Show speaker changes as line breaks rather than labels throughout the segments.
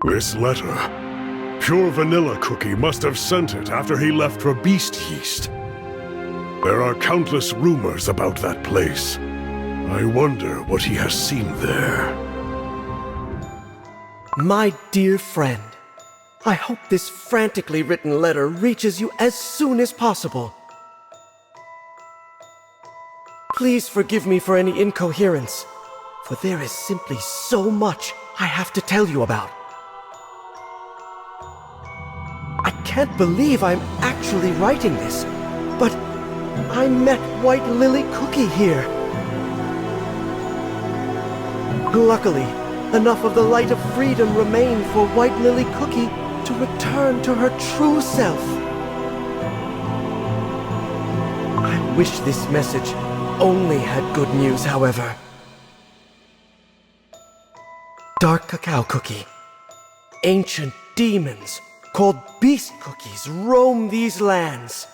This letter. Pure vanilla cookie must have sent it after he left for Beast-Yeast. There are countless rumors about that place. I wonder what he has seen there.
My dear friend, I hope this frantically written letter reaches you as soon as possible. Please forgive me for any incoherence, for there is simply so much I have to tell you about. I can't believe I'm actually writing this, but I met White Lily Cookie here. Luckily, enough of the light of freedom remained for White Lily Cookie to return to her true self. I wish this message only had good news, however. Dark Cacao Cookie. Ancient demons called Beast Cookies roam these lands.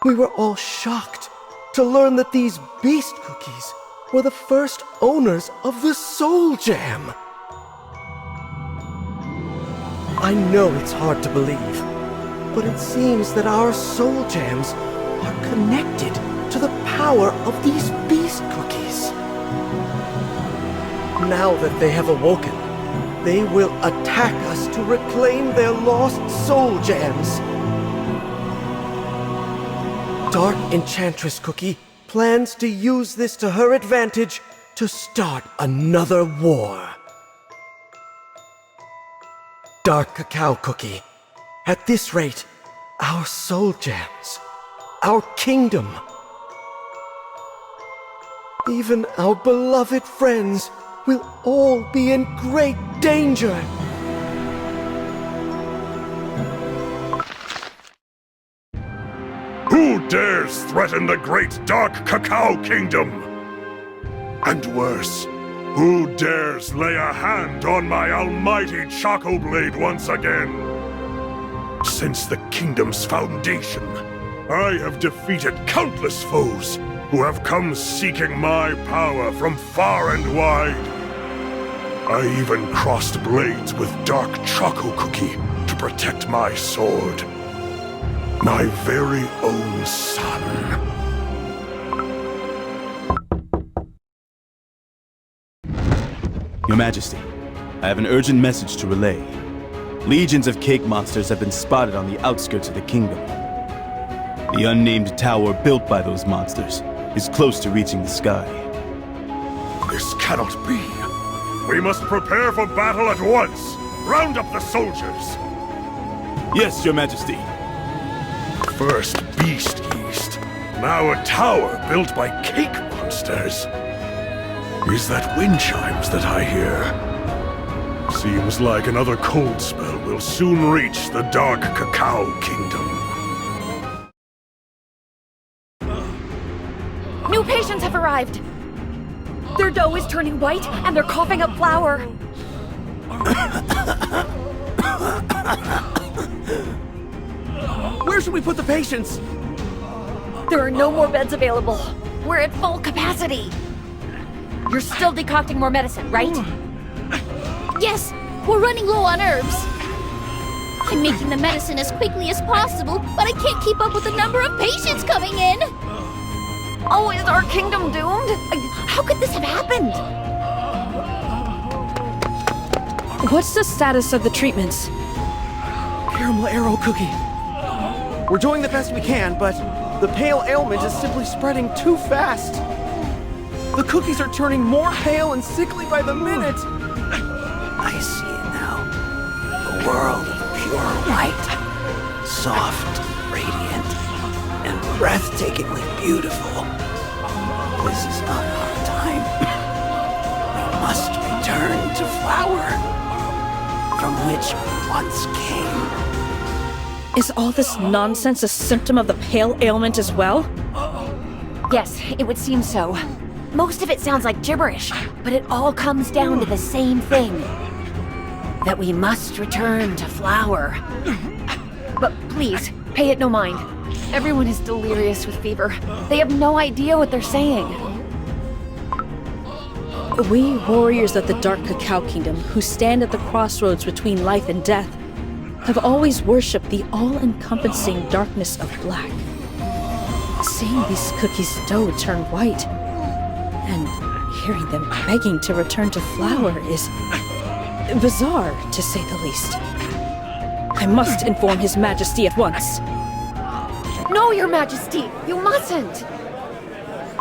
We were all shocked to learn that these Beast Cookies were the first owners of the Soul Jam. I know it's hard to believe, but it seems that our Soul Jams are connected to the power of these Beast Cookies. Now that they have awoken, they will attack us to reclaim their lost Soul Jams. Dark Enchantress Cookie plans to use this to her advantage to start another war. Dark Cacao Cookie. At this rate, our Soul Jams, our kingdom, even our beloved friends will all be in great danger.
Who dares threaten the great Dark Cacao Kingdom? And worse, who dares lay a hand on my almighty Choco Blade once again? Since the kingdom's foundation, I have defeated countless foes who have come seeking my power from far and wide. I even crossed blades with Dark Choco Cookie to protect my sword. My very own son.
Your Majesty, I have an urgent message to relay. Legions of cake monsters have been spotted on the outskirts of the kingdom. The unnamed tower built by those monsters is close to reaching the sky.
This cannot be. We must prepare for battle at once. Round up the soldiers.
Yes, Your Majesty.
First Beast-Yeast, now a tower built by cake monsters. Is that wind chimes that I hear? Seems like another cold spell will soon reach the Dark Cacao Kingdom.
New patients have arrived! Their dough is turning white, and they're coughing up flour.
Where should we put the patients?
There are no more beds available. We're at full capacity. You're still decocting more medicine, right?
Yes, we're running low on herbs. I'm making the medicine as quickly as possible, but I can't keep up with the number of patients coming in.
Oh, is our kingdom doomed? How could this have happened?
What's the status of the treatments?
Caramel Arrow Cookie. We're doing the best we can, but the pale ailment is simply spreading too fast. The cookies are turning more pale and sickly by the minute.
I see it now. A world of pure white. Soft, radiant, and breathtakingly beautiful. This is not our time. We must return to flower, from which we once came.
Is all this nonsense a symptom of the pale ailment as well?
Yes, it would seem so. Most of it sounds like gibberish, but it all comes down to the same thing. That we must return to flower. But please, pay it no mind. Everyone is delirious with fever. They have no idea what they're saying.
We warriors of the Dark Cacao Kingdom, who stand at the crossroads between life and death, have always worshipped the all-encompassing darkness of black. Seeing these cookies' dough turn white, and hearing them begging to return to flour is bizarre, to say the least. I must inform His Majesty at once.
No, Your Majesty! You mustn't!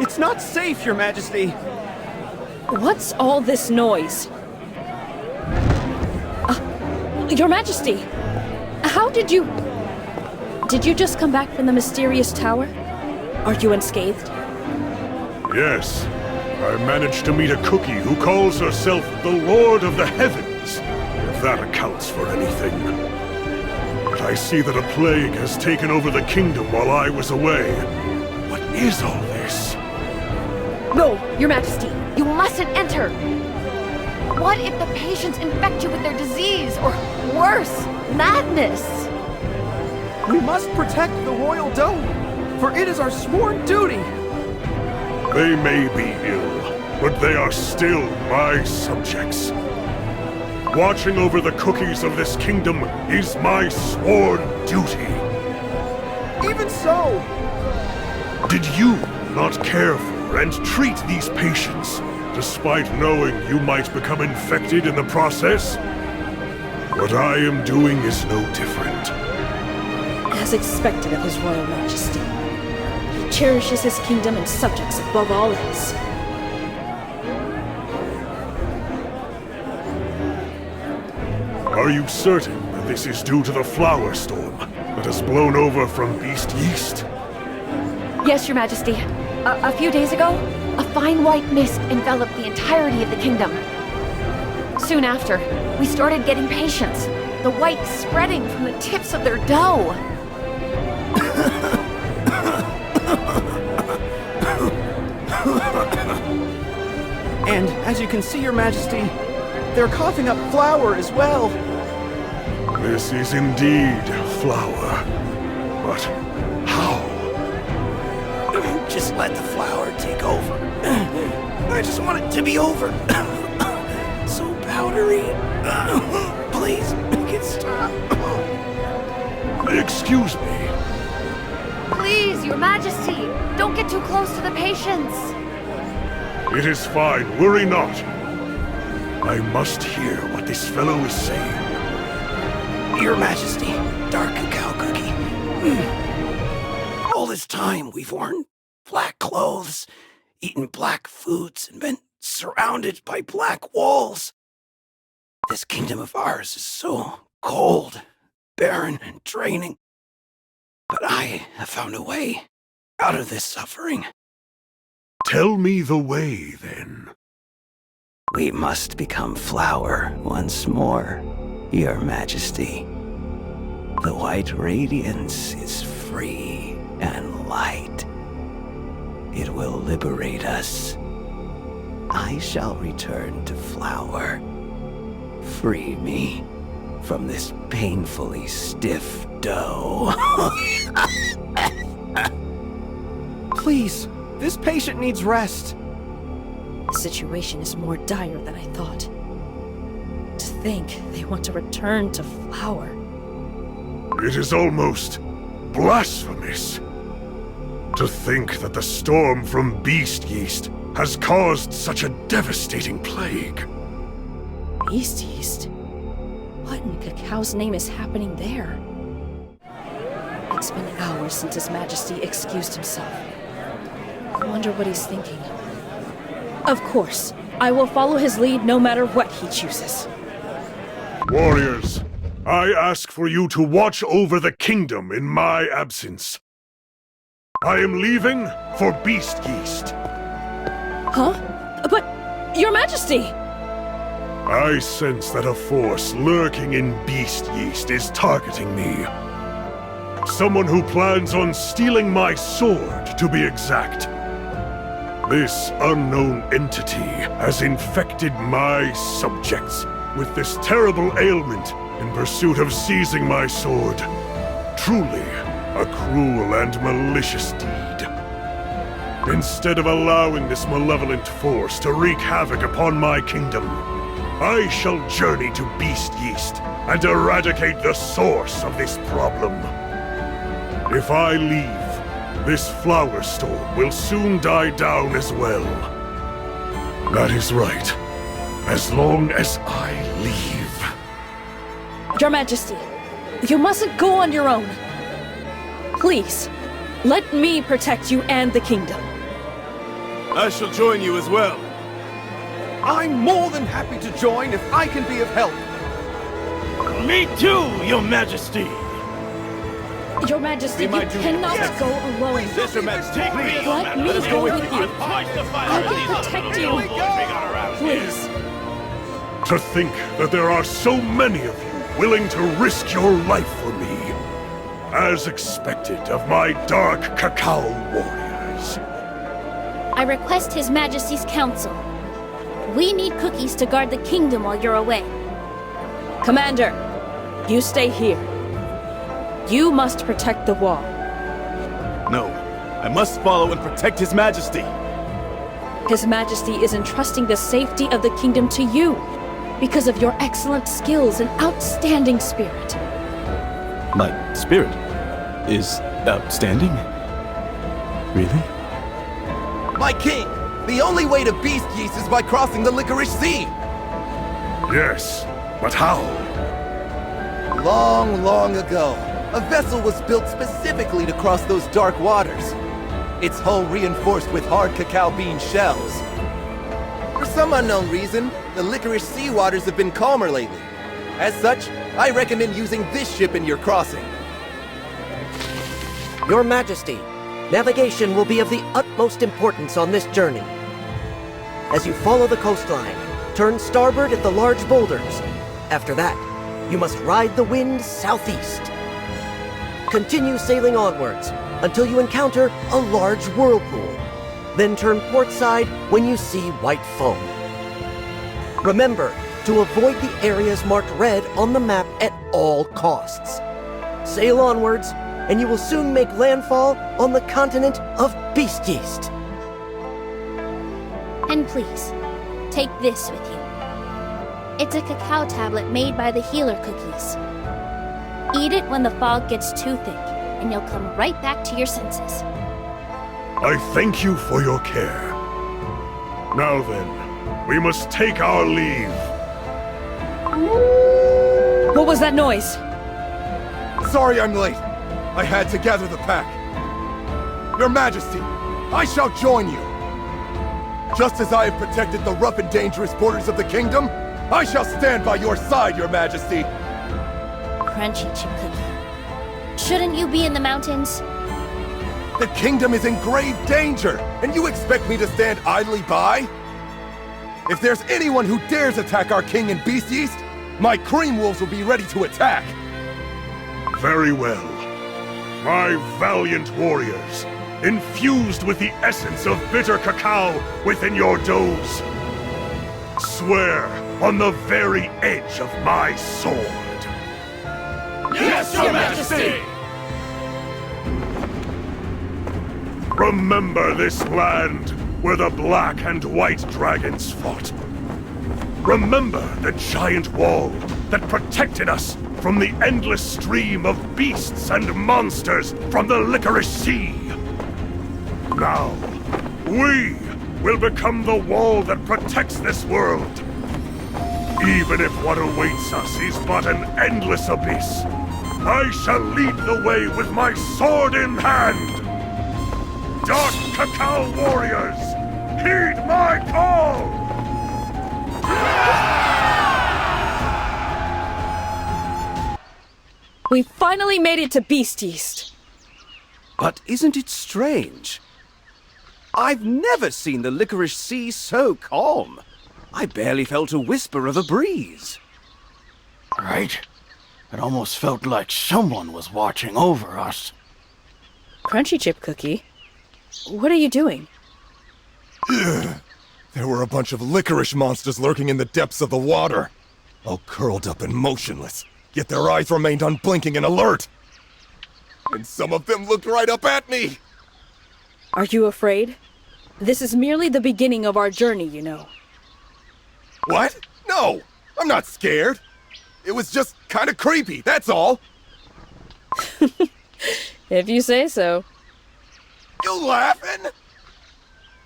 It's not safe, Your Majesty!
What's all this noise? Your Majesty! How did you... Did you just come back from the mysterious tower? Are you unscathed?
Yes. I managed to meet a cookie who calls herself the Lord of the Heavens, if that accounts for anything. But I see that a plague has taken over the kingdom while I was away. What is all this?
No, Your Majesty! You mustn't enter! What if the patients infect you with their disease, or worse, madness?
We must protect the royal dome, for it is our sworn duty!
They may be ill, but they are still my subjects. Watching over the cookies of this kingdom is my sworn duty.
Even so!
Did you not care for and treat these patients, despite knowing you might become infected in the process? What I am doing is no different.
As expected of His Royal Majesty. He cherishes his kingdom and subjects above all else.
Are you certain that this is due to the flower storm that has blown over from Beast-Yeast?
Yes, Your Majesty. A few days ago, a fine white mist enveloped the entirety of the kingdom. Soon after, we started getting patients, the white spreading from the tips of their dough.
And as you can see, Your Majesty, they're coughing up flour as well.
This is indeed flower. But how?
Just let the flower take over. I just want it to be over. So powdery. Please, make it stop.
Excuse me.
Please, Your Majesty, don't get too close to the patients.
It is fine, worry not. I must hear what this fellow is saying.
Your Majesty, Dark Cacao Cookie. All this time we've worn black clothes, eaten black foods, and been surrounded by black walls. This kingdom of ours is so cold, barren, and draining. But I have found a way out of this suffering.
Tell me the way, then.
We must become flower once more, Your Majesty. The white radiance is free and light. It will liberate us. I shall return to flower. Free me from this painfully stiff dough.
Please, this patient needs rest.
The situation is more dire than I thought. To think they want to return to flour.
It is almost blasphemous to think that the storm from Beast-Yeast has caused such a devastating plague.
Beast-Yeast? What in Cacao's name is happening there? It's been hours since His Majesty excused himself. I wonder what he's thinking. Of course, I will follow his lead no matter what he chooses.
Warriors, I ask for you to watch over the kingdom in my absence. I am leaving for Beast-Yeast.
Huh? But, Your Majesty!
I sense that a force lurking in Beast-Yeast is targeting me. Someone who plans on stealing my sword, to be exact. This unknown entity has infected my subjects with this terrible ailment in pursuit of seizing my sword. Truly, a cruel and malicious deed. Instead of allowing this malevolent force to wreak havoc upon my kingdom, I shall journey to Beast-Yeast and eradicate the source of this problem. If I leave, this flower storm will soon die down as well. That is right. As long as I leave.
Your Majesty, you mustn't go on your own. Please, let me protect you and the kingdom.
I shall join you as well.
I'm more than happy to join if I can be of help.
Me too, Your Majesty!
Your Majesty, you cannot go alone.
Yes, Your Majesty.
Let me go with you. I can protect you. Please.
To think that there are so many of you willing to risk your life for me. As expected of my dark Cacao warriors.
I request His Majesty's counsel. We need cookies to guard the kingdom while you're away.
Commander, you stay here. You must protect the wall.
No, I must follow and protect His Majesty.
His Majesty is entrusting the safety of the kingdom to you because of your excellent skills and outstanding spirit.
My spirit is outstanding? Really?
My king, the only way to Beast-Yeast is by crossing the Licorice Sea.
Yes, but how?
Long, long ago, a vessel was built specifically to cross those dark waters. Its hull reinforced with hard cacao bean shells. For some unknown reason, the Licorice Sea waters have been calmer lately. As such, I recommend using this ship in your crossing.
Your Majesty, navigation will be of the utmost importance on this journey. As you follow the coastline, turn starboard at the large boulders. After that, you must ride the wind southeast. Continue sailing onwards until you encounter a large whirlpool. Then turn port side when you see white foam. Remember to avoid the areas marked red on the map at all costs. Sail onwards, and you will soon make landfall on the continent of Beast-Yeast.
And please, take this with you. It's a cacao tablet made by the healer cookies. Eat it when the fog gets too thick, and you'll come right back to your senses.
I thank you for your care. Now then, we must take our leave.
What was that noise?
Sorry I'm late. I had to gather the pack. Your Majesty, I shall join you. Just as I have protected the rough and dangerous borders of the kingdom, I shall stand by your side, Your Majesty.
Crunchy chip cookie. Shouldn't you be in the mountains?
The kingdom is in grave danger, and you expect me to stand idly by? If there's anyone who dares attack our king in Beast-Yeast, my cream wolves will be ready to attack.
Very well. My valiant warriors, infused with the essence of bitter cacao within your doughs, swear on the very edge of my sword.
Yes, Your Majesty!
Remember this land where the black and white dragons fought. Remember the giant wall that protected us from the endless stream of beasts and monsters from the Licorice Sea. Now, we will become the wall that protects this world. Even if what awaits us is but an endless abyss, I shall lead the way with my sword in hand. Dark Cacao warriors, heed my call!
We finally made it to Beast-Yeast.
But isn't it strange? I've never seen the Licorice Sea so calm. I barely felt a whisper of a breeze.
Right? It almost felt like someone was watching over us.
Crunchy chip cookie? What are you doing?
There were a bunch of licorice monsters lurking in the depths of the water. All curled up and motionless, yet their eyes remained unblinking and alert. And some of them looked right up at me!
Are you afraid? This is merely the beginning of our journey, you know.
What? No! I'm not scared! It was just kinda creepy, that's all!
If you say so.
You laughing?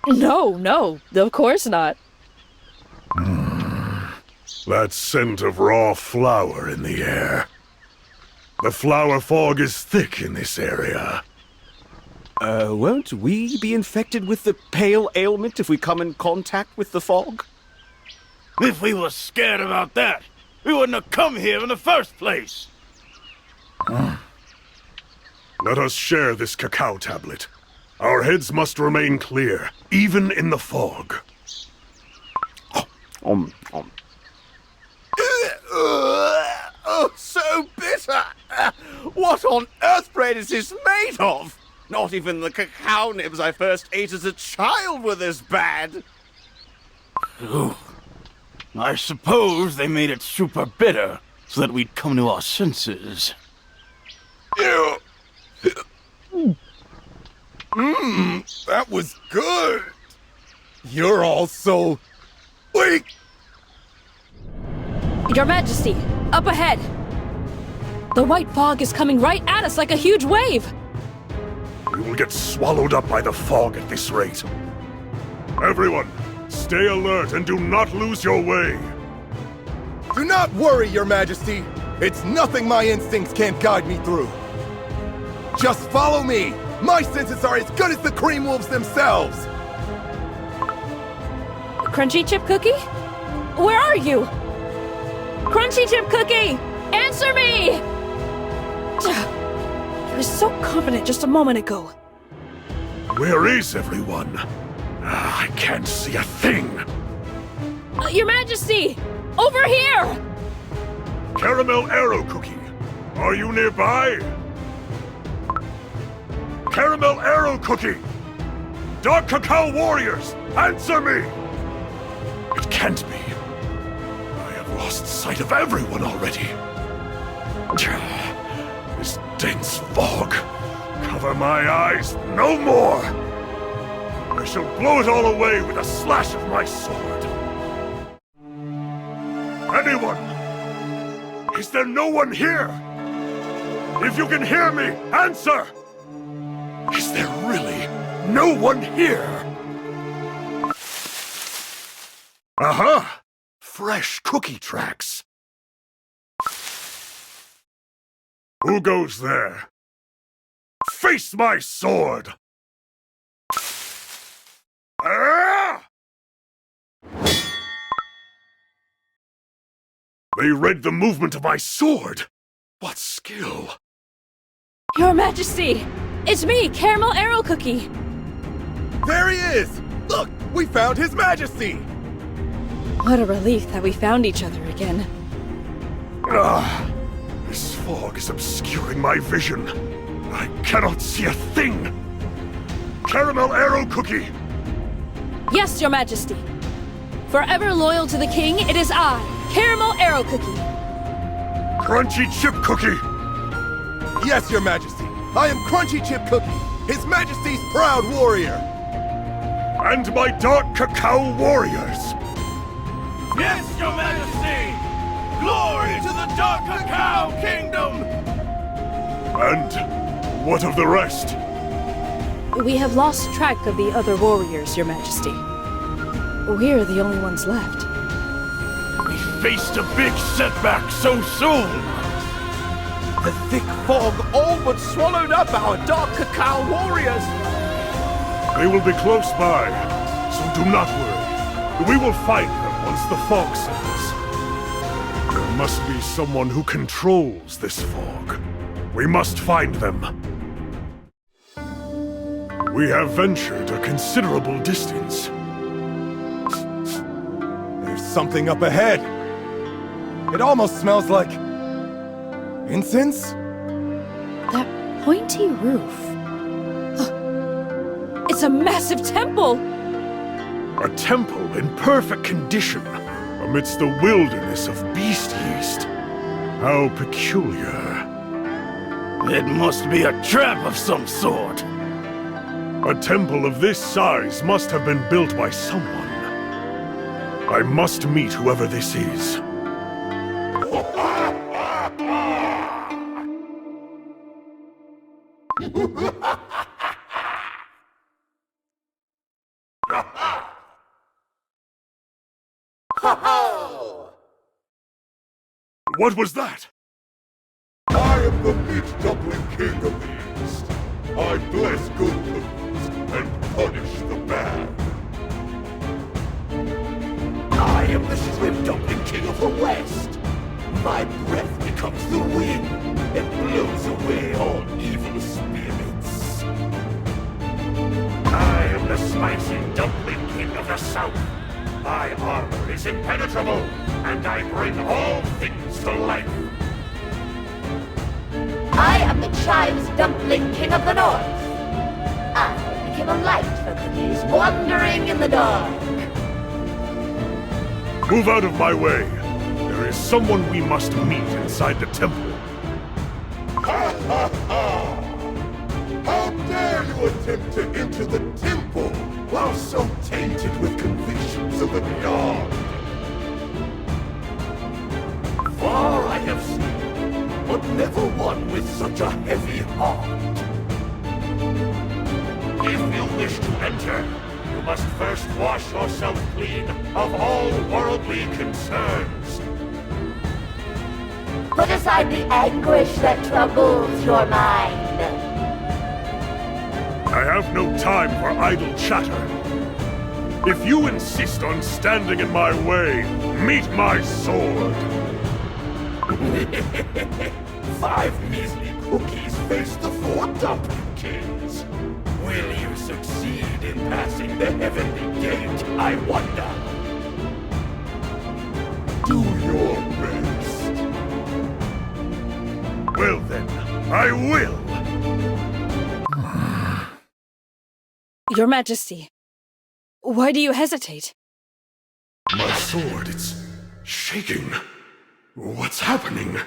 No, of course not.
That scent of raw flour in the air. The flour fog is thick in this area.
Won't we be infected with the pale ailment if we come in contact with the fog?
If we were scared about that, we wouldn't have come here in the first place.
Let us share this cacao tablet. Our heads must remain clear, even in the fog.
Oh, so bitter! What on earth bread is this made of? Not even the cacao nibs I first ate as a child were this bad.
Ooh. I suppose they made it super bitter so that we'd come to our senses.
That was good! You're all so... weak!
Your Majesty, up ahead! The white fog is coming right at us like a huge wave!
We will get swallowed up by the fog at this rate. Everyone, stay alert and do not lose your way.
Do not worry, Your Majesty! It's nothing my instincts can't guide me through. Just follow me! My senses are as good as the Cream Wolves themselves!
Crunchy Chip Cookie? Where are you? Crunchy Chip Cookie! Answer me! He was so confident just a moment ago.
Where is everyone? I can't see a thing.
Your Majesty! Over here!
Caramel Arrow Cookie, are you nearby? Caramel Arrow Cookie! Dark Cacao Warriors, answer me! It can't be. I have lost sight of everyone already. This dense fog. Cover my eyes no more! I shall blow it all away with a slash of my sword. Anyone? Is there no one here? If you can hear me, answer! Is there really no one here? Aha! Fresh cookie tracks. Who goes there? Face my sword! Ah! They read the movement of my sword. What skill?
Your Majesty! It's me, Caramel Arrow Cookie!
There he is! Look, we found His Majesty!
What a relief that we found each other again.
This fog is obscuring my vision. I cannot see a thing. Caramel Arrow Cookie!
Yes, Your Majesty. Forever loyal to the king, it is I, Caramel Arrow Cookie.
Crunchy Chip Cookie!
Yes, Your Majesty. I am Crunchy Chip Cookie, His Majesty's proud warrior.
And my Dark Cacao Warriors!
Yes, Your Majesty! Glory to the Dark Cacao Kingdom!
And what of the rest?
We have lost track of the other warriors, Your Majesty. We're the only ones left.
We faced a big setback so soon!
The thick fog all but swallowed up our Dark Cacao Warriors!
They will be close by, so do not worry. We will find them once the fog settles. There must be someone who controls this fog. We must find them. We have ventured a considerable distance.
There's something up ahead. It almost smells like... incense?
That pointy roof. It's a massive temple!
A temple in perfect condition, amidst the wilderness of Beast-Yeast. How peculiar.
It must be a trap of some sort.
A temple of this size must have been built by someone. I must meet whoever this is. What was that?
I am the meat dumpling king of the East. I bless good cookies and punish the bad.
I am the shrimp dumpling king of the West. My breath becomes the wind and blows away all evil spirits. I am the spicy dumpling king of the South. My armor is impenetrable, and I bring all things to life.
I am the chives dumpling king of the north. I became a light for cookies wandering in the dark.
Move out of my way. There is someone we must meet inside the temple.
Ha ha ha! How dare you attempt to enter the temple while so tainted with convictions of the beyond?
Far I have seen, but never one with such a heavy heart. If you wish to enter, you must first wash yourself clean of all worldly concerns.
Put aside the anguish that troubles your mind.
I have no time for idle chatter. If you insist on standing in my way, meet my sword.
5 measly cookies face the 4 dumpling kings. Will you succeed in passing the heavenly gate, I wonder?
Do your best.
Well then, I will!
Your Majesty, why do you hesitate?
My sword, it's shaking. What's happening?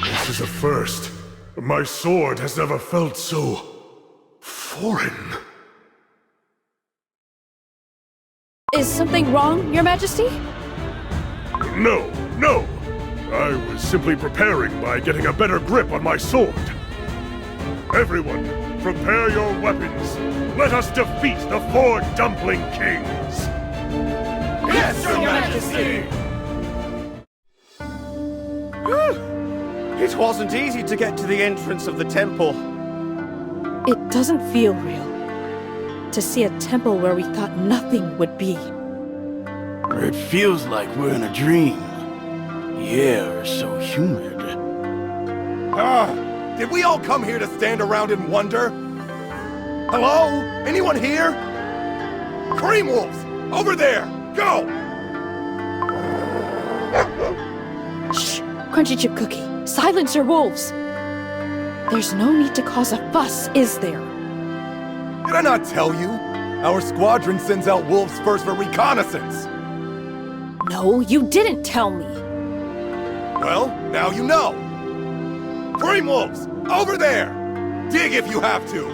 This is a first. My sword has never felt so foreign.
Is something wrong, Your Majesty?
No, no! I was simply preparing by getting a better grip on my sword. Everyone, prepare your weapons. Let us defeat the 4 dumpling kings!
Yes, Your Majesty!
It wasn't easy to get to the entrance of the temple.
It doesn't feel real. To see a temple where we thought nothing would be.
It feels like we're in a dream. The air is so humid.
Did we all come here to stand around and wonder? Hello? Anyone here? Cream wolves! Over there! Go!
Shh! Crunchy Chip Cookie, silence your wolves! There's no need to cause a fuss, is there?
Did I not tell you? Our squadron sends out wolves first for reconnaissance.
No, you didn't tell me.
Well, now you know. Cream wolves! Over there! Dig if you have to!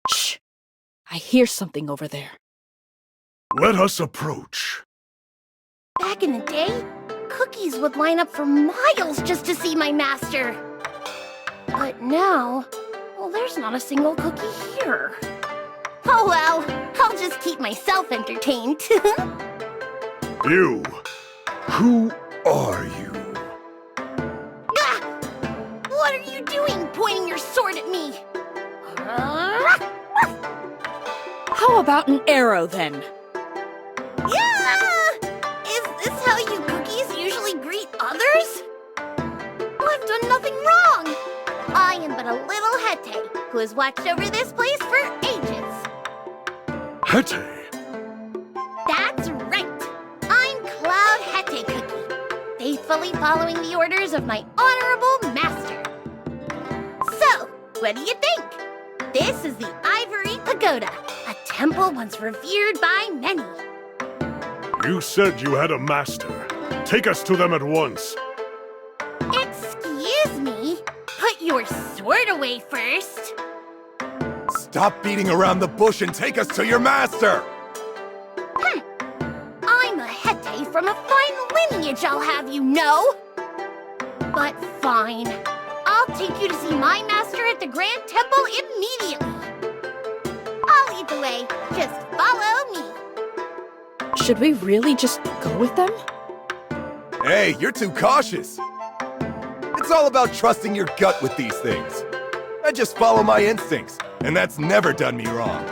Shh! I hear something over there.
Let us approach.
Back in the day, cookies would line up for miles just to see my master. But now, well, there's not a single cookie here. Oh well, I'll just keep myself entertained.
You. Who are you?
Ah! What are you doing, pointing your sword at me?
How about an arrow, then?
Yeah! Is this how you cookies usually greet others? I've done nothing wrong. I am but a little Haetae who has watched over this place for ages.
Haetae?
That's right. I'm Cloud Haetae Cookie, faithfully following the orders of my honorable master. So, what do you think? This is the Ivory Pagoda, a temple once revered by many.
You said you had a master. Take us to them at once.
Excuse me? Put your sword away first.
Stop beating around the bush and take us to your master!
I'm a Haetae from a fine lineage, I'll have you know. But fine. I'll take you to see my master at the Grand Temple immediately. I'll lead the way. Just follow me.
Should we really just go with them?
Hey, you're too cautious. It's all about trusting your gut with these things. I just follow my instincts, and that's never done me wrong.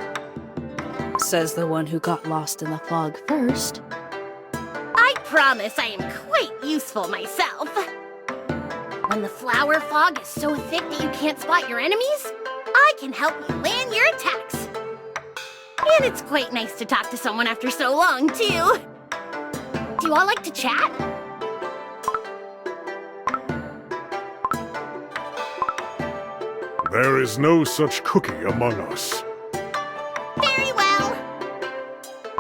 Says the one who got lost in the fog first.
I promise I am quite useful myself. When the flower fog is so thick that you can't spot your enemies, I can help you land your attacks. And it's quite nice to talk to someone after so long, too. Do you all like to chat?
There is no such cookie among us.
Very well.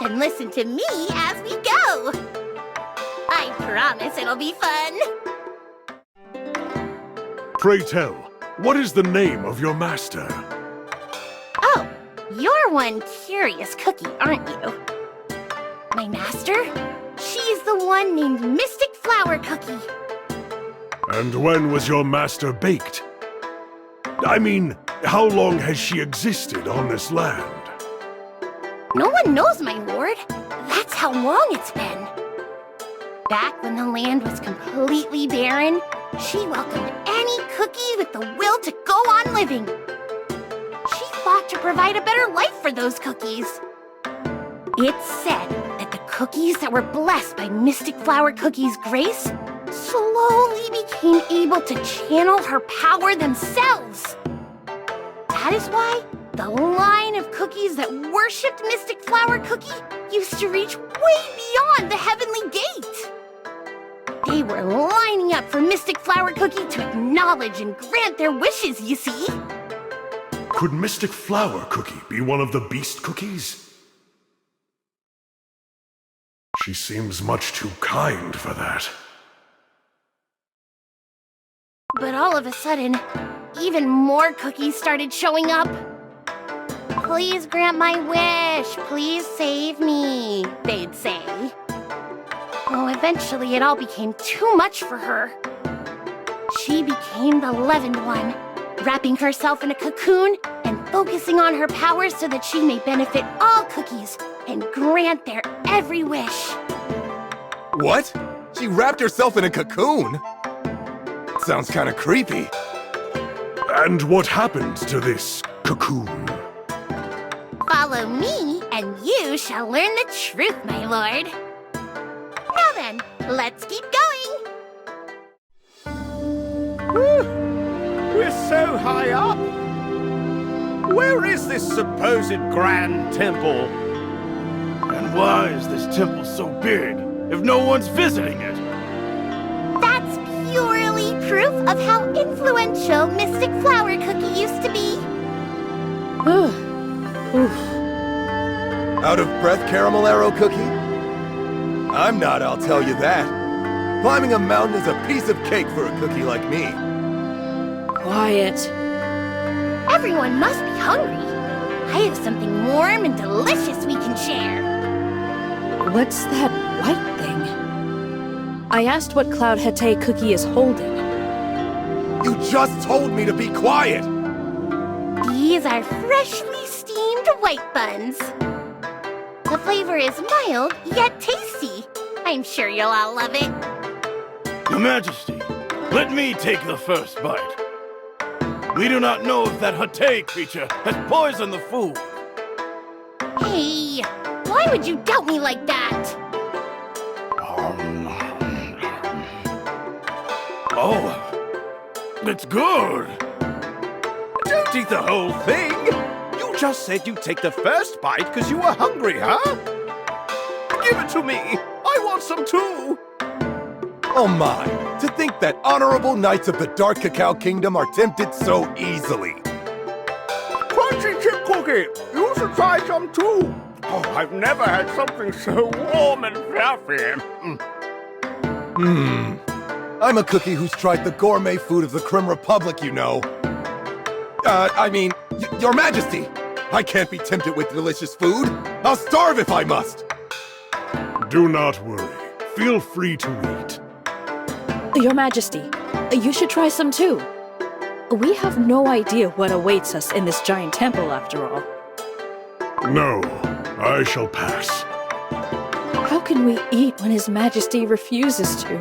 Then listen to me as we go. I promise it'll be fun.
Pray tell, what is the name of your master?
Oh, you're one curious cookie, aren't you? My master? She's the one named Mystic Flower Cookie.
And when was your master baked? I mean, how long has she existed on this land?
No one knows, my lord. That's how long it's been. Back when the land was completely barren, she welcomed any cookie with the will to go on living. She fought to provide a better life for those cookies. It's said that the cookies that were blessed by Mystic Flower Cookie's grace slowly became able to channel her power themselves. That is why the line of cookies that worshipped Mystic Flower Cookie used to reach way beyond the Heavenly Gate. They were lining up for Mystic Flower Cookie to acknowledge and grant their wishes, you see.
Could Mystic Flower Cookie be one of the Beast Cookies? She seems much too kind for that.
But all of a sudden, even more cookies started showing up. Please grant my wish. Please save me, they'd say. Oh, eventually it all became too much for her. She became the leavened one, wrapping herself in a cocoon and focusing on her powers so that she may benefit all cookies and grant their every wish.
What? She wrapped herself in a cocoon? Sounds kinda creepy.
And what happened to this cocoon?
Follow me, and you shall learn the truth, my lord. Now then, let's keep going.
We're so high up. Where is this supposed Grand Temple?
And why is this temple so big if no one's visiting it?
That's purely proof of how influential Mystic Flower Cookie used to be.
Out of breath, Caramel Arrow Cookie? I'm not, I'll tell you that. Climbing a mountain is a piece of cake for a cookie like me.
Quiet.
Everyone must be hungry. I have something warm and delicious we can share.
What's that white thing? I asked what Cloud Haetae Cookie is holding.
You just told me to be quiet!
These are freshly steamed white buns. The flavor is mild, yet tasty. I'm sure you'll all love it.
Your Majesty, let me take the first bite. We do not know if that Haetae creature has poisoned the food.
Hey, why would you doubt me like that?
Oh, it's good.
Don't eat the whole thing. You just said you'd take the first bite because you were hungry, huh? Give it to me. I want some too.
Oh my, to think that honorable knights of the Dark Cacao Kingdom are tempted so easily.
Quite
Cookie, you should try some too. Oh, I've never had something so warm and fluffy.
I'm a cookie who's tried the gourmet food of the Krim Republic, you know. Your Majesty, I can't be tempted with delicious food. I'll starve if I must.
Do not worry. Feel free to eat.
Your Majesty, you should try some too. We have no idea what awaits us in this giant temple, after all.
No, I shall pass.
How can we eat when His Majesty refuses to?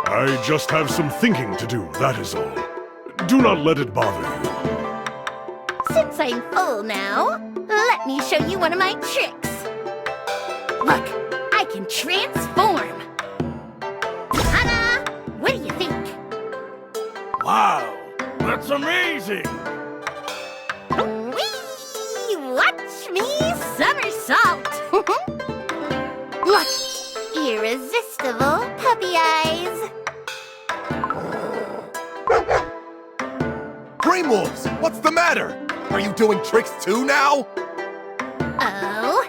I just have some thinking to do, that is all. Do not let it bother you.
Since I'm full now, let me show you one of my tricks. Look, I can transform. Ta-da! What do you think?
Wow, that's amazing!
Whee! Watch me somersault! Look, irresistible puppy eyes.
Green Wolves, what's the matter? Are you doing tricks too now?
Oh,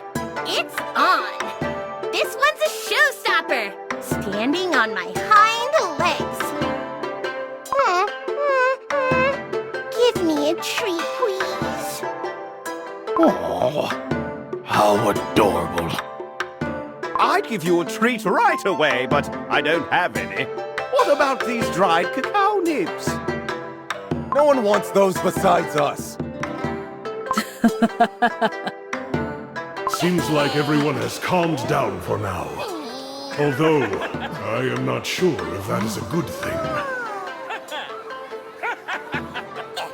it's on. This one's a showstopper. Standing on my hind legs. Give me a treat, please.
Oh, how adorable.
I'd give you a treat right away, but I don't have any. What about these dried cacao nibs?
No one wants those besides us.
Seems like everyone has calmed down for now. Although, I am not sure if that is a good thing.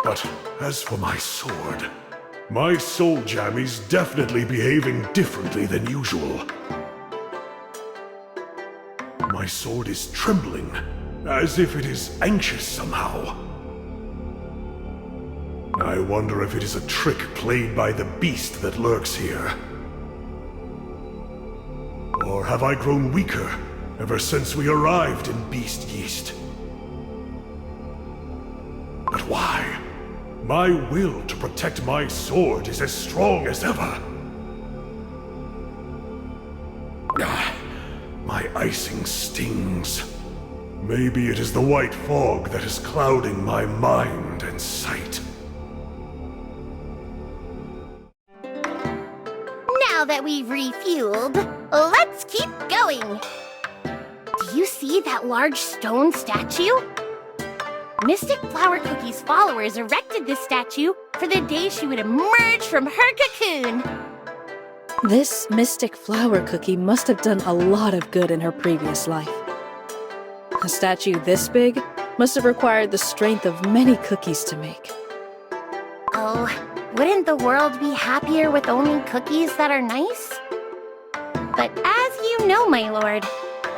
But as for my sword, my soul jam is definitely behaving differently than usual. My sword is trembling, as if it is anxious somehow. I wonder if it is a trick played by the beast that lurks here. Or have I grown weaker ever since we arrived in Beast-Yeast? But why? My will to protect my sword is as strong as ever. My icing stings. Maybe it is the white fog that is clouding my mind and sight.
Now that we've refueled, let's keep going. Do you see that large stone statue? Mystic Flower Cookie's followers erected this statue for the day she would emerge from her cocoon.
This Mystic Flower Cookie must have done a lot of good in her previous life. A statue this big must have required the strength of many cookies to make.
Oh, wouldn't the world be happier with only cookies that are nice? But as you know, my lord,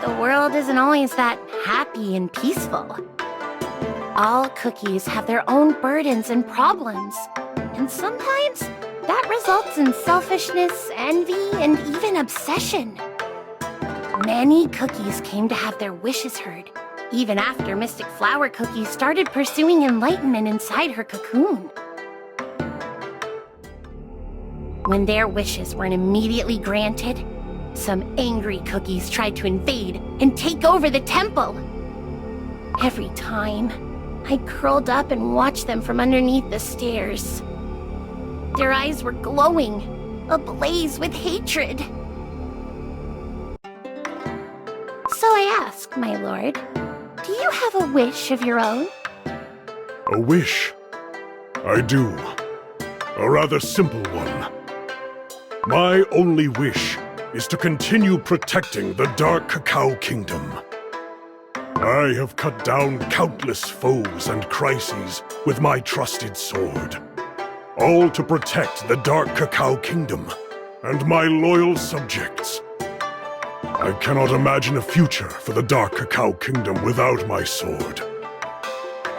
the world isn't always that happy and peaceful. All cookies have their own burdens and problems, and sometimes that results in selfishness, envy, and even obsession. Many cookies came to have their wishes heard, even after Mystic Flower Cookie started pursuing enlightenment inside her cocoon. When their wishes weren't immediately granted, some angry cookies tried to invade and take over the temple. Every time, I curled up and watched them from underneath the stairs. Their eyes were glowing, ablaze with hatred. So I ask, my lord, do you have a wish of your own?
A wish? I do. A rather simple one. My only wish is to continue protecting the Dark Cacao Kingdom. I have cut down countless foes and crises with my trusted sword. All to protect the Dark Cacao Kingdom and my loyal subjects. I cannot imagine a future for the Dark Cacao Kingdom without my sword.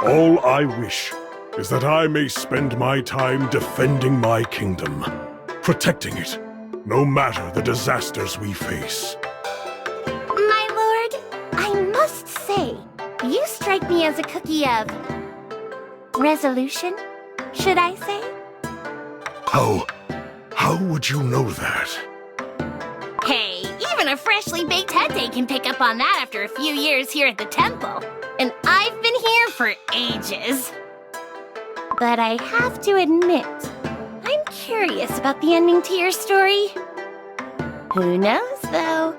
All I wish is that I may spend my time defending my kingdom, protecting it, no matter the disasters we face.
My lord, I must say, you strike me as a cookie of resolution, should I say?
How would you know that?
Hey, even a freshly baked Haetae can pick up on that after a few years here at the temple. And I've been here for ages. But I have to admit, I'm curious about the ending to your story. Who knows, though?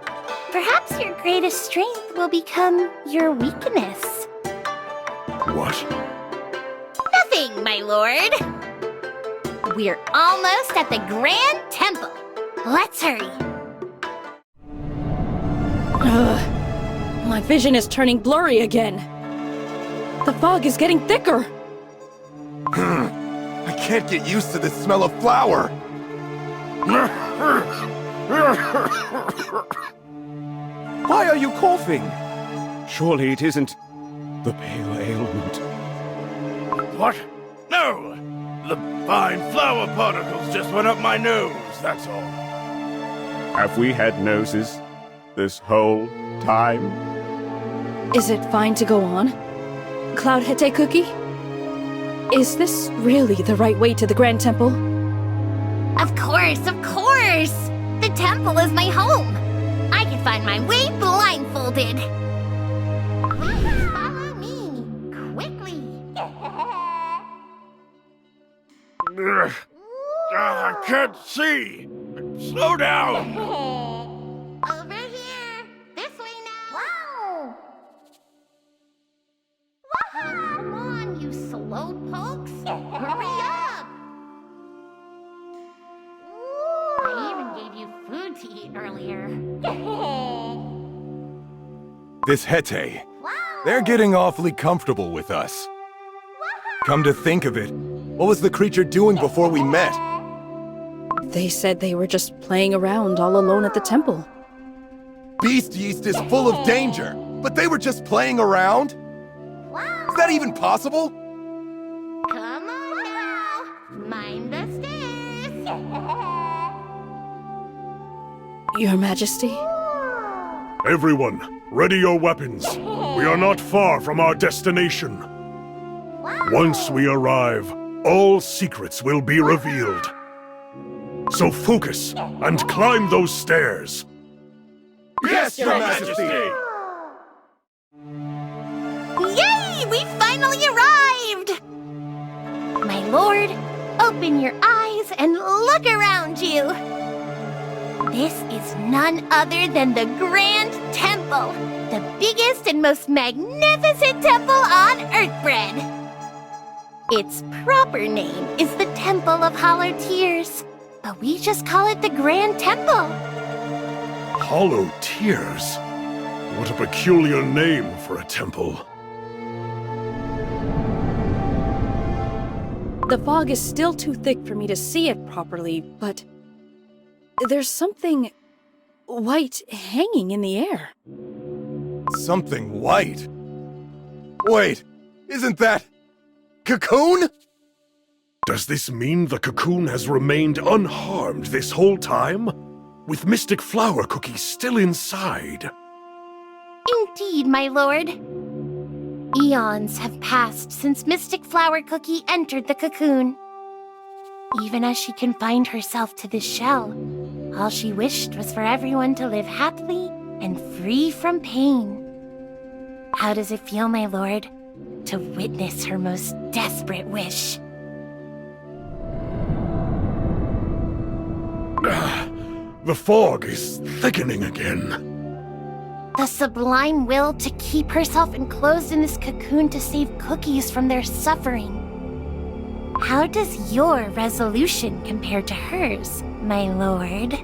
Perhaps your greatest strength will become your weakness.
What?
Nothing, my lord. We're almost at the Grand Temple. Let's hurry.
My vision is turning blurry again. The fog is getting thicker.
I can't get used to the smell of flour.
Why are you coughing? Surely it isn't the pale ailment.
What? No! The fine flour particles just went up my nose, that's all.
Have we had noses this whole time?
Is it fine to go on? Cloud Haetae Cookie? Is this really the right way to the Grand Temple?
Of course, of course! The temple is my home. I can find my way blindfolded. Please follow me, quickly.
I can't see! Slow down!
Over here. This way now. Wow! Come on, you slow pokes. Hurry up! I even gave you food to eat earlier.
This Haetae, they're getting awfully comfortable with us. Come to think of it, what was the creature doing before we met?
They said they were just playing around all alone at the temple.
Beast-Yeast is full of danger, but they were just playing around? Is that even possible?
Come on now. Mind the stairs.
Your Majesty?
Everyone, ready your weapons. We are not far from our destination. Once we arrive, all secrets will be revealed. So focus and climb those stairs.
Yes, Your Majesty!
Yay! We finally arrived! My lord, open your eyes and look around you. This is none other than the Grand Temple, the biggest and most magnificent temple on Earthbread. Its proper name is the Temple of Hollow Tears, but we just call it the Grand Temple.
Hollow Tears? What a peculiar name for a temple.
The fog is still too thick for me to see it properly, but there's something white hanging in the air.
Something white? Wait, isn't that Cocoon?
Does this mean the Cocoon has remained unharmed this whole time? With Mystic Flower Cookie still inside?
Indeed, my lord. Eons have passed since Mystic Flower Cookie entered the cocoon. Even as she confined herself to this shell, all she wished was for everyone to live happily and free from pain. How does it feel, my lord, to witness her most desperate wish?
The fog is thickening again.
The sublime will to keep herself enclosed in this cocoon to save cookies from their suffering. How does your resolution compare to hers, my lord?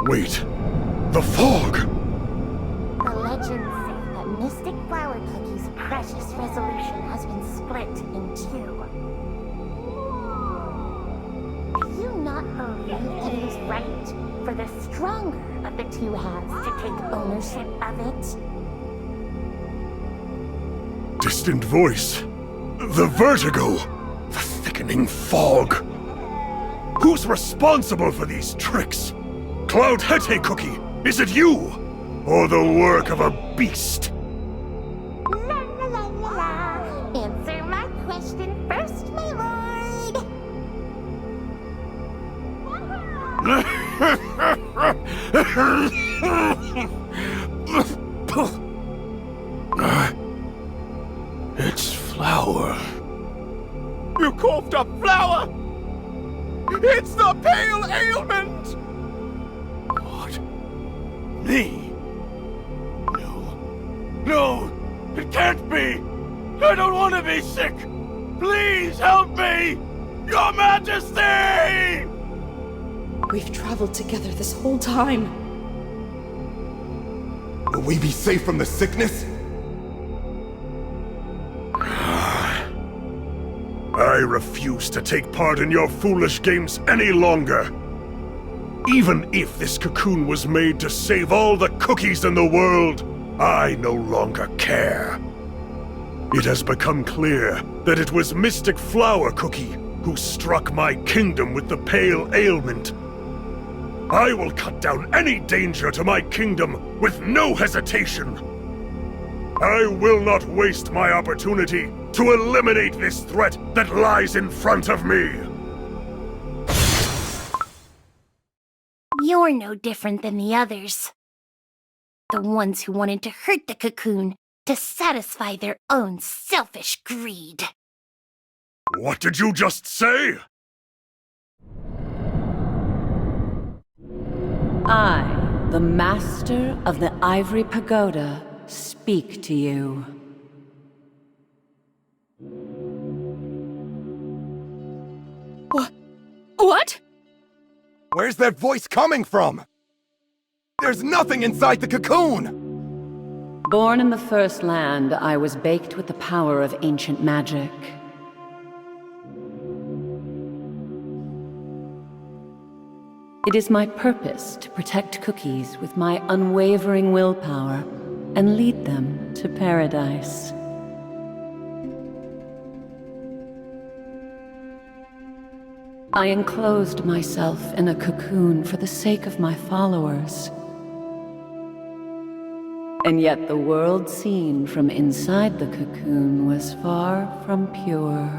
Wait, the fog!
The legends say that Mystic Flower Cookie's precious resolution has been split in two. Do you not believe that it is right for the stronger of the two hands to take ownership of it?
Distant voice. The vertigo. The thickening fog. Who's responsible for these tricks? Cloud Haetae Cookie, is it you? Or the work of a beast?
La la la la la. Answer my question first, my lord.
It's flour.
You coughed up flour! It's the pale ailment!
What? Me? No, it can't be! I don't want to be sick! Please help me! Your Majesty!
We've traveled together this whole time.
Will we be safe from the sickness?
I refuse to take part in your foolish games any longer. Even if this cocoon was made to save all the cookies in the world, I no longer care. It has become clear that it was Mystic Flower Cookie who struck my kingdom with the pale ailment. I will cut down any danger to my kingdom with no hesitation. I will not waste my opportunity to eliminate this threat that lies in front of me.
You're no different than the others. The ones who wanted to hurt the cocoon to satisfy their own selfish greed.
What did you just say?
I, the Master of the Ivory Pagoda, speak to you.
What?
Where's that voice coming from? There's nothing inside the cocoon!
Born in the First Land, I was baked with the power of ancient magic. It is my purpose to protect cookies with my unwavering willpower and lead them to paradise. I enclosed myself in a cocoon for the sake of my followers. And yet the world seen from inside the cocoon was far from pure.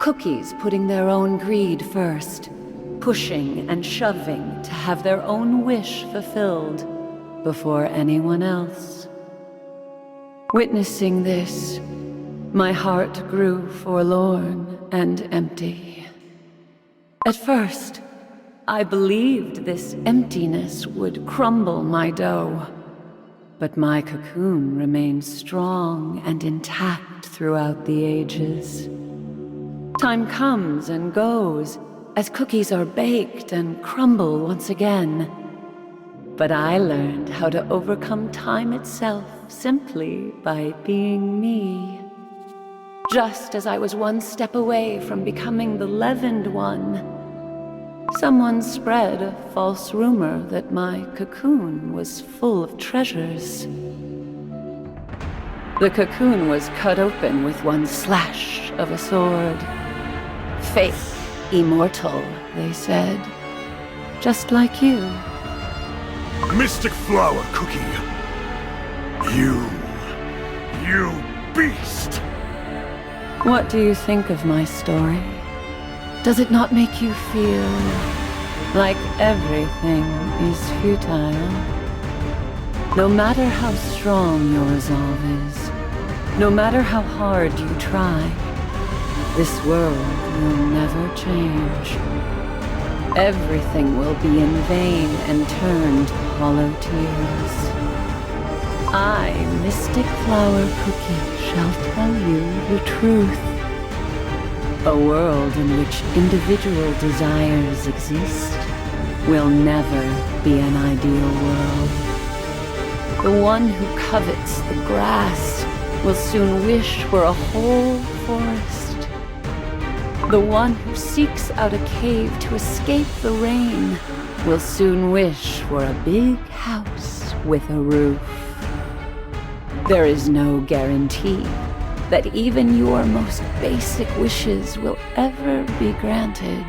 Cookies putting their own greed first, pushing and shoving to have their own wish fulfilled before anyone else. Witnessing this, my heart grew forlorn and empty. At first, I believed this emptiness would crumble my dough, but my cocoon remained strong and intact throughout the ages. Time comes and goes as cookies are baked and crumble once again. But I learned how to overcome time itself simply by being me. Just as I was one step away from becoming the leavened one, someone spread a false rumor that my cocoon was full of treasures. The cocoon was cut open with one slash of a sword. Faith, immortal, they said. Just like you.
Mystic Flower Cookie. You beast!
What do you think of my story? Does it not make you feel like everything is futile? No matter how strong your resolve is, no matter how hard you try, this world will never change. Everything will be in vain and turn to hollow tears. I, Mystic Flower Cookie, shall tell you the truth. A world in which individual desires exist will never be an ideal world. The one who covets the grass will soon wish for a whole forest. The one who seeks out a cave to escape the rain will soon wish for a big house with a roof. There is no guarantee that even your most basic wishes will ever be granted.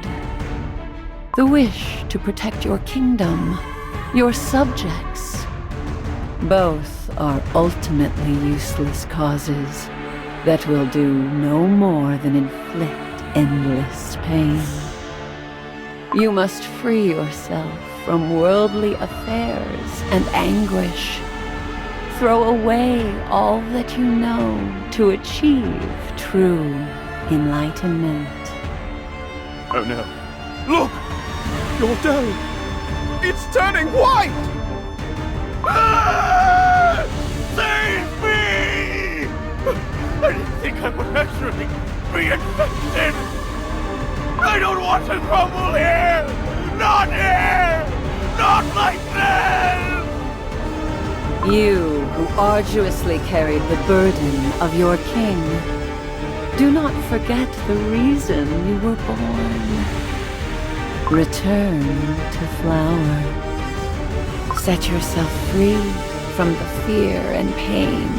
The wish to protect your kingdom, your subjects, both are ultimately useless causes that will do no more than inflict endless pain. You must free yourself from worldly affairs and anguish. Throw away all that you know to achieve true enlightenment.
Oh no. Look! Your dough! It's turning white! Ah! Save me! I didn't think I would actually be infected! I don't want to crumble here! Not here! Not like this!
You who arduously carried the burden of your king, do not forget the reason you were born. Return to Flower. Set yourself free from the fear and pain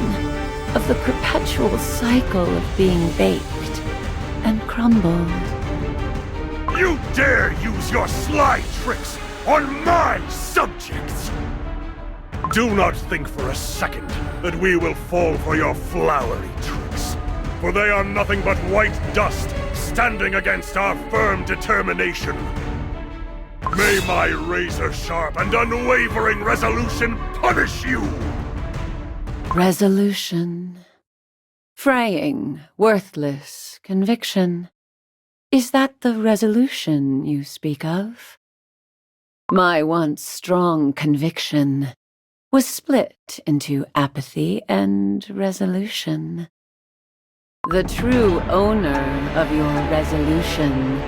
of the perpetual cycle of being baked and crumbled.
You dare use your sly tricks on my subjects! Do not think for a second that we will fall for your flowery tricks, for they are nothing but white dust standing against our firm determination. May my razor-sharp and unwavering resolution punish you!
Resolution. Fraying, worthless conviction. Is that the resolution you speak of? My once strong conviction was split into apathy and resolution. The true owner of your resolution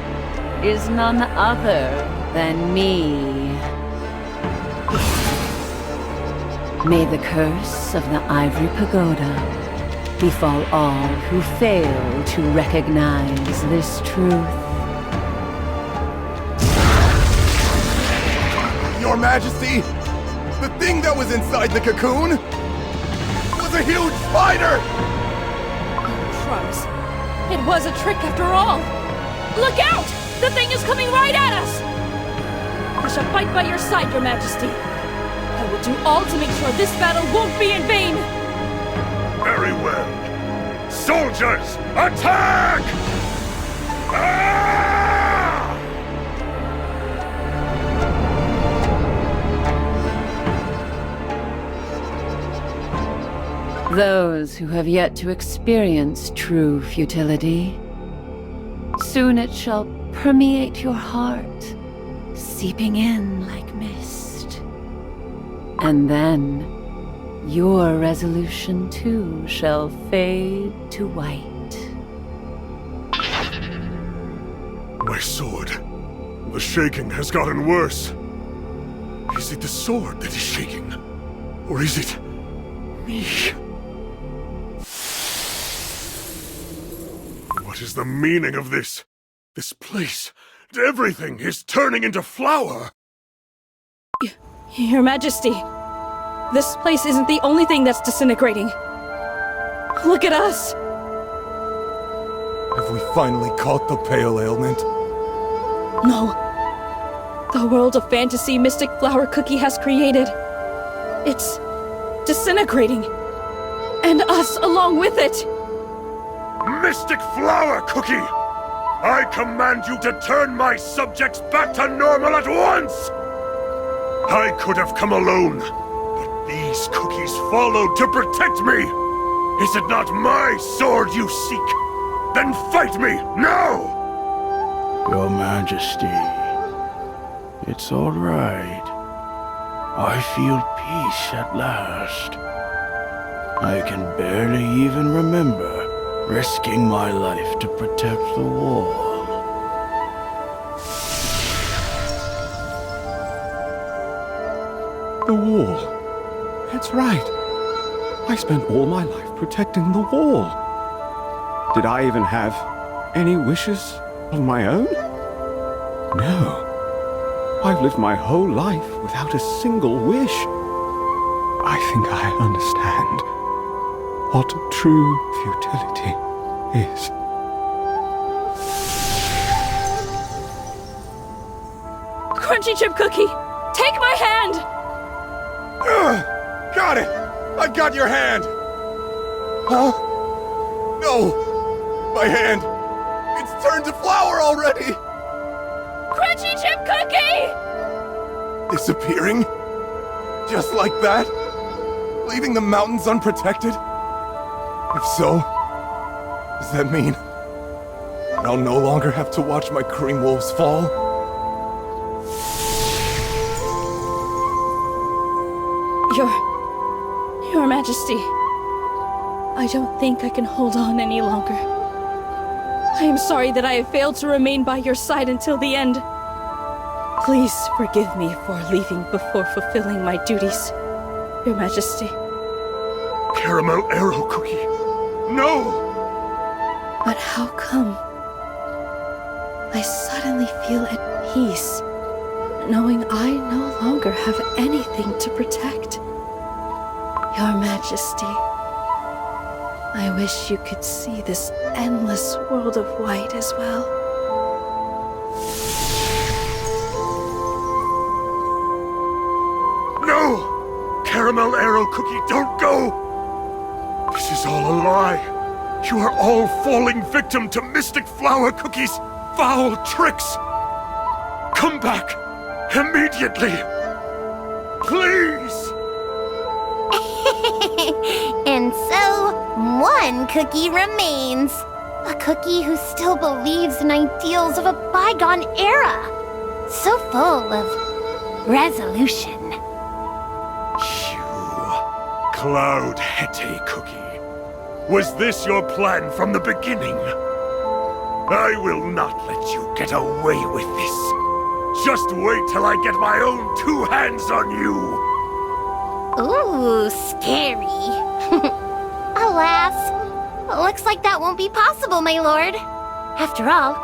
is none other than me. May the curse of the Ivory Pagoda befall all who fail to recognize this truth.
Your Majesty, the thing that was inside the cocoon was a huge spider!
Crumbs. It was a trick after all! Look out! The thing is coming right at us! I shall fight by your side, Your Majesty. I will do all to make sure this battle won't be in vain!
Very well. Soldiers, attack! Ah!
Those who have yet to experience true futility, soon it shall permeate your heart, seeping in like mist. And then, your resolution too shall fade to white.
My sword. The shaking has gotten worse. Is it the sword that is shaking? Or is it me? What is the meaning of this? This place, everything is turning into flour!
Your Majesty, this place isn't the only thing that's disintegrating. Look at us!
Have we finally caught the pale ailment?
No. The world of fantasy Mystic Flower Cookie has created. It's disintegrating. And us along with it!
Mystic Flower Cookie! I command you to turn my subjects back to normal at once! I could have come alone, but these cookies followed to protect me! Is it not my sword you seek? Then fight me, now!
Your Majesty, it's all right. I feel peace at last. I can barely even remember risking my life to protect the wall.
The wall. That's right. I spent all my life protecting the wall. Did I even have any wishes of my own? No. I've lived my whole life without a single wish. I think I understand what true futility is.
Crunchy Chip Cookie, take my hand!
Got it! I got your hand! Huh? No! My hand! It's turned to flour already!
Crunchy chip cookie!
Disappearing? Just like that? Leaving the mountains unprotected? If so, does that mean I'll no longer have to watch my cream wolves fall?
Your Majesty, I don't think I can hold on any longer. I am sorry that I have failed to remain by your side until the end. Please forgive me for leaving before fulfilling my duties, Your Majesty.
Caramel arrow cookie. No!
But how come I suddenly feel at peace, knowing I no longer have anything to protect? Your Majesty, I wish you could see this endless world of white as well.
No! Caramel arrow cookie, don't go! This is all a lie. You are all falling victim to Mystic Flower Cookie's foul tricks. Come back immediately. Please!
And so, one cookie remains. A cookie who still believes in ideals of a bygone era. So full of resolution.
You, Cloud Haetae cookie. Was this your plan from the beginning? I will not let you get away with this. Just wait till I get my own two hands on you.
Ooh, scary. Alas, looks like that won't be possible, my lord. After all,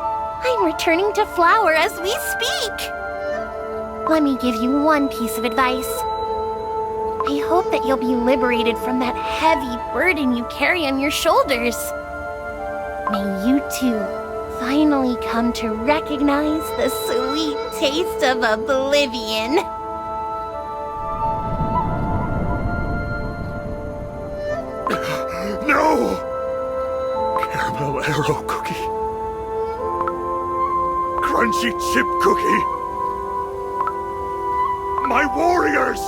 I'm returning to Flower as we speak. Let me give you one piece of advice. I hope that you'll be liberated from that heavy burden you carry on your shoulders. May you too finally come to recognize the sweet taste of oblivion.
No! Caramel arrow cookie. Crunchy chip cookie. My warriors!